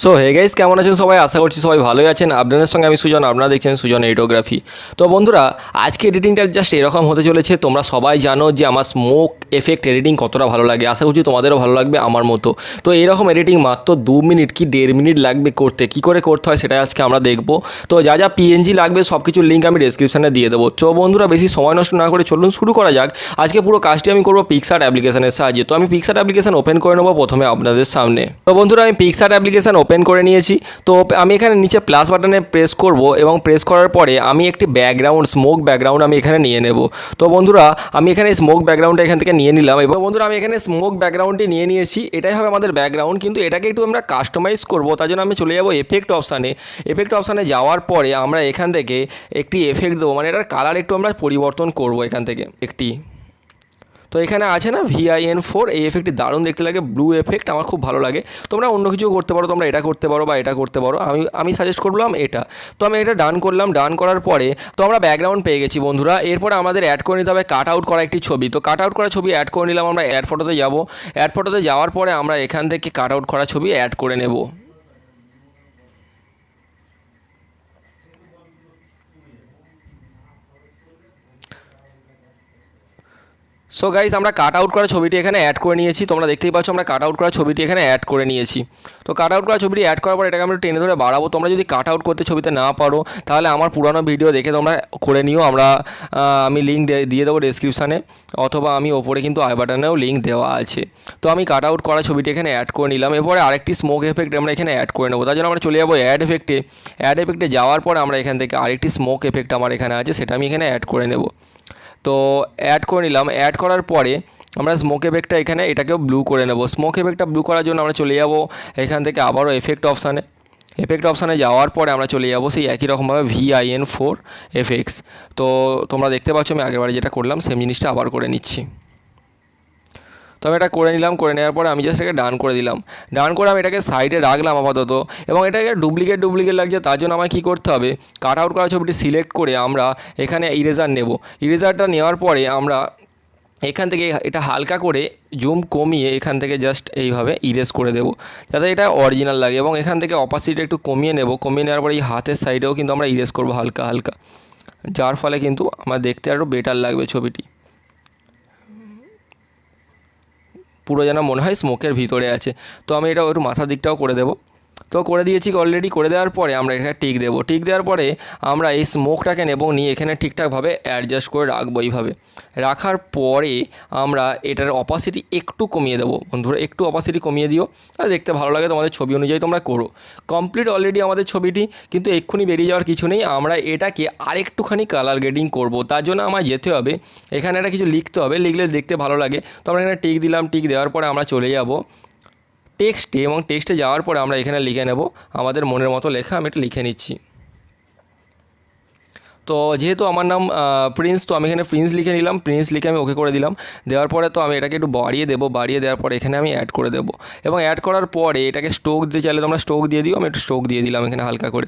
So hey guys, কেমন আছেন সবাই? আশা করছি সবাই ভালোই আছেন। আপনাদের সঙ্গে আমি সুজন, আপনারা দেখছেন সুজন এডিটোগ্রাফি। তো বন্ধুরা, আজকে এডিটিংটা জাস্ট এরকম হতে চলেছে। তোমরা সবাই জানো যে আমার স্মোক এফেক্ট এডিটিং কতটা ভালো লাগে। আশা করছি তোমাদেরও ভালো লাগবে আমার মতো। তো এইরকম এডিটিং মাত্র 2 মিনিট কি 1.5 মিনিট লাগবে করতে। কী করে করতে হয় সেটা আজকে আমরা দেখব। তো যা যা পিএনজি লাগবে সব কিছুর লিঙ্ক আমি ডেসক্রিপশানে দিয়ে দেবো। তো বন্ধুরা, বেশি সময় নষ্ট না করে চলুন শুরু করা যাক। আজকে পুরো কাজটি আমি করবো পিক্সার্ট অ্যাপ্লিকেশনের সাহায্যে। তো আমি পিক্সার্ট অ্যাপ্লিকেশন ওপেন করে নেবো প্রথমে আপনাদের সামনে। তো বন্ধুরা, আমি পিক্সার্ট অ্যাপ্লিকেশন ওপেন করে নিয়েছি। তো আমি এখানে নিচে প্লাস বাটনে প্রেস করব এবং প্রেস করার পরে আমি একটি ব্যাকগ্রাউন্ড, স্মোক ব্যাকগ্রাউন্ড আমি এখানে নিয়ে নেব। তো বন্ধুরা, আমি এখানে স্মোক ব্যাকগ্রাউন্ডটা এখান থেকে নিয়ে নিলাম। এবং বন্ধুরা, আমি এখানে স্মোক ব্যাকগ্রাউন্ডটি নিয়ে নিয়েছি। এটাই হবে আমাদের ব্যাকগ্রাউন্ড, কিন্তু এটাকে একটু আমরা কাস্টমাইজ করব। তার জন্য আমি চলে যাব এফেক্ট অপশানে। এফেক্ট অপশানে যাওয়ার পরে আমরা এখান থেকে একটি এফেক্ট দেবো, মানে এটার কালার একটু আমরা পরিবর্তন করব এখান থেকে একটি। তো এখানে আছে না VIN4, এই এফেক্টটি দারুণ দেখতে লাগে, ব্লু এফেক্ট, আমার খুব ভালো লাগে। তোমরা অন্য কিছু করতে পারো, তোমরা এটা করতে পারো বা এটা করতে পারো। আমি সাজেস্ট করলাম এটা। তো আমি এটা ডান করলাম। ডান করার পরে তো আমরা ব্যাকগ্রাউন্ড পেয়ে গেছি বন্ধুরা। এরপরে আমাদের অ্যাড করে নিতে হবে কাট আউট করা একটি ছবি। তো কাট আউট করা ছবি অ্যাড করে নিলাম। আমরা অ্যাড ফটোতে যাব। অ্যাড ফটোতে যাওয়ার পরে আমরা এখান থেকে কাট আউট করা ছবি অ্যাড করে নেব। সো গাইস, আমরা কাট আউট করা ছবিটি এখানে অ্যাড করে নিয়েছি। তোমরা দেখতেই পাচ্ছ আমরা কাট আউট করা ছবিটি এখানে অ্যাড করে নিয়েছি। তো কাট আউট করা ছবিটি অ্যাড করার পর এটাকে আমরা টেনে ধরে বাড়াবো। তোমরা যদি কাট আউট করতে ছবিতে না পারো তাহলে আমার পুরানো ভিডিও দেখে তোমরা করে নিও। আমি লিঙ্ক দিয়ে দেবো ডেসক্রিপশানে, অথবা আমি ওপরে কিন্তু আই বাটনেও লিঙ্ক দেওয়া আছে। তো আমি কাট আউট করা ছবিটি এখানে অ্যাড করে নিলাম। এরপরে আরেকটি স্মোক এফেক্ট আমরা এখানে অ্যাড করে নেবো। তার জন্য আমরা চলে যাবো অ্যাড এফেক্টে। অ্যাড এফেক্টে যাওয়ার পর আমরা এখান থেকে আরেকটি স্মোক এফেক্ট আমার এখানে আছে, সেটা আমি এখানে অ্যাড করে নেব। তো অ্যাড করে নিলাম। অ্যাড করার পরে আমরা স্মোক এফেক্টটা এখানে এটাকেও ব্লু করে নেব। স্মোক এফেক্টটা ব্লু করার জন্য আমরা চলে যাব এখান থেকে আবারও এফেক্ট অপশানে। এফেক্ট অপশানে যাওয়ার পরে আমরা চলে যাব সেই একই রকমভাবে VIN4 এফেক্টস। তো তোমরা দেখতে পাচ্ছ আমি আগেরবারে যেটা করলাম সেম জিনিসটা আবার করে নিচ্ছি। তো আমি এটা করে নিলাম। করে নেওয়ার পরে আমি জাস্ট এটাকে ডান করে দিলাম। ডান করে আমি এটাকে সাইডে রাখলাম আপাতত। এবং এটাকে ডুপ্লিকেট লাগছে, তার জন্য আমার কী করতে হবে, কাট আউট করা ছবিটি সিলেক্ট করে আমরা এখানে ইরেজার নেব। ইরেজারটা নেওয়ার পরে আমরা এখান থেকে এটা হালকা করে জুম কমিয়ে এখান থেকে জাস্ট এইভাবে ইরেজ করে দেবো, যাতে এটা অরিজিনাল লাগে। এবং এখান থেকে অপাসিটি একটু কমিয়ে নেব। কমিয়ে নেওয়ার পরে এই হাতের সাইডেও কিন্তু আমরা ইরেজ করবো হালকা হালকা, যার ফলে কিন্তু আমার দেখতে আরও বেটার লাগবে ছবিটি, পুরো যেন মনে হয় স্মোকের ভিতরে আছে। তো আমি এটা একটু মাথার দিকটাও করে দেবো। তো করে দিয়েছি অলরেডি। করে দেওয়ার পরে আমরা এখানে টিক দেবো। টিক দেওয়ার পরে আমরা এই স্মোকটাকে নেব, নিয়ে এখানে ঠিকঠাকভাবে অ্যাডজাস্ট করে রাখবো। এইভাবে রাখার পরে আমরা এটার অপাসিটি একটু কমিয়ে দেবো। বন্ধুরা, একটু অপাসিটি কমিয়ে দিও, তাহলে দেখতে ভালো লাগে। তোমাদের ছবি অনুযায়ী তোমরা করো। কমপ্লিট অলরেডি আমাদের ছবিটি, কিন্তু এক্ষুনি বেরিয়ে যাওয়ার কিছু নেই। আমরা এটাকে আরেকটুখানি কালার গ্রেডিং করব। তার জন্য আমার যেতে হবে এখানে একটা কিছু লিখতে হবে, লিখলে দেখতে ভালো লাগে। তো আমরা এখানে টিক দিলাম। টিক দেওয়ার পরে আমরা চলে যাব টেক্সটে, এবং টেক্সটে যাওয়ার পরে আমরা এখানে লিখে নেব আমাদের মনের মতো লেখা। আমি এটা লিখে নিচ্ছি। তো যেহেতু আমার নাম প্রিন্স, তো আমি এখানে প্রিন্স লিখে নিলাম। প্রিন্স লিখে আমি ওকে করে দিলাম। দেওয়ার পরে তো আমি এটাকে একটু বাড়িয়ে দেবো। বাড়িয়ে দেওয়ার পরে এখানে আমি অ্যাড করে দেবো। এবং অ্যাড করার পরে এটাকে স্ট্রোক দিতে চাইলে তোমরা স্ট্রোক দিয়ে দিও। আমি একটু স্ট্রোক দিয়ে দিলাম এখানে হালকা করে।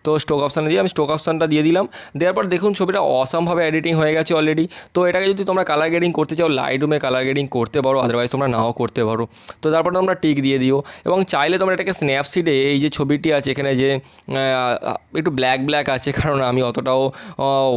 তো স্ট্রোক অপশানে দিয়ে আমি স্ট্রোক অপশানটা দিয়ে দিলাম। দেওয়ার পর দেখুন ছবিটা অসামভাবে এডিটিং হয়ে গেছে অলরেডি। তো এটাকে যদি তোমরা কালার গ্রেডিং করতে চাও, লাইটরুমে কালার গ্রেডিং করতে পারো, আদারওয়াইজ তোমরা নাও করতে পারো। তো তারপর তোমরা টিক দিয়ে দিও। এবং চাইলে তোমরা এটাকে স্ন্যাপসিডে, এই যে ছবিটি আছে এখানে যে একটু ব্ল্যাক আছে, কারণ আমি অতটাও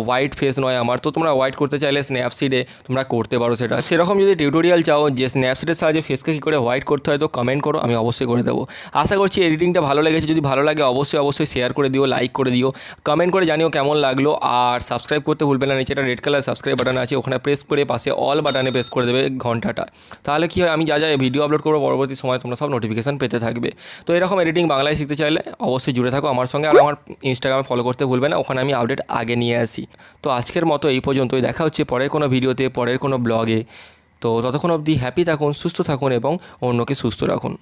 হোয়াইট ফেস নয় আমার। তো তোমরা হোয়াইট করতে চাইলে স্ন্যাপসিডে তোমরা করতে পারো সেটা। সেরকম যদি টিউটোরিয়াল চাও যে স্ন্যাপসিডের সাহায্যে ফেসকে কী করে হোয়াইট করতে হয়, তো কমেন্ট করো, আমি অবশ্যই করে দেবো। আশা করছি এডিটিংটা ভালো লেগেছে। যদি ভালো লাগে অবশ্যই শেয়ার করে দিও, লাইক করে দিও, কমেন্ট করে জানিও কেমন লাগলো। আর সাবস্ক্রাইব করতে ভুলবে না। নিচে একটা রেড কালার সাবস্ক্রাইব বাটন আছে, ওখানে প্রেস করে পাশে অল বাটনে প্রেস করে দেবে ঘন্টাটা। তাহলে কী হয়, আমি যা ভিডিও আপলোড করবো পরবর্তী সময় তোমরা সব নোটিফিকেশান পেতে থাকবে। তো এরকম এডিটিং বাংলায় শিখতে চাইলে অবশ্যই জুড়ে থাকো আমার সঙ্গে। আর আমার ইনস্টাগ্রামে ফলো করতে ভুলবে না, ওখানে আমি আপডেট আগে নিয়ে আসি। তো আজকের মতো এই পর্যন্তই। দেখা হচ্ছে পরের কোনো ভিডিওতে, পরের কোনো ব্লগে। তো ততক্ষণ অবধি হ্যাপি থাকুন, সুস্থ থাকুন এবং অন্যকে সুস্থ রাখুন।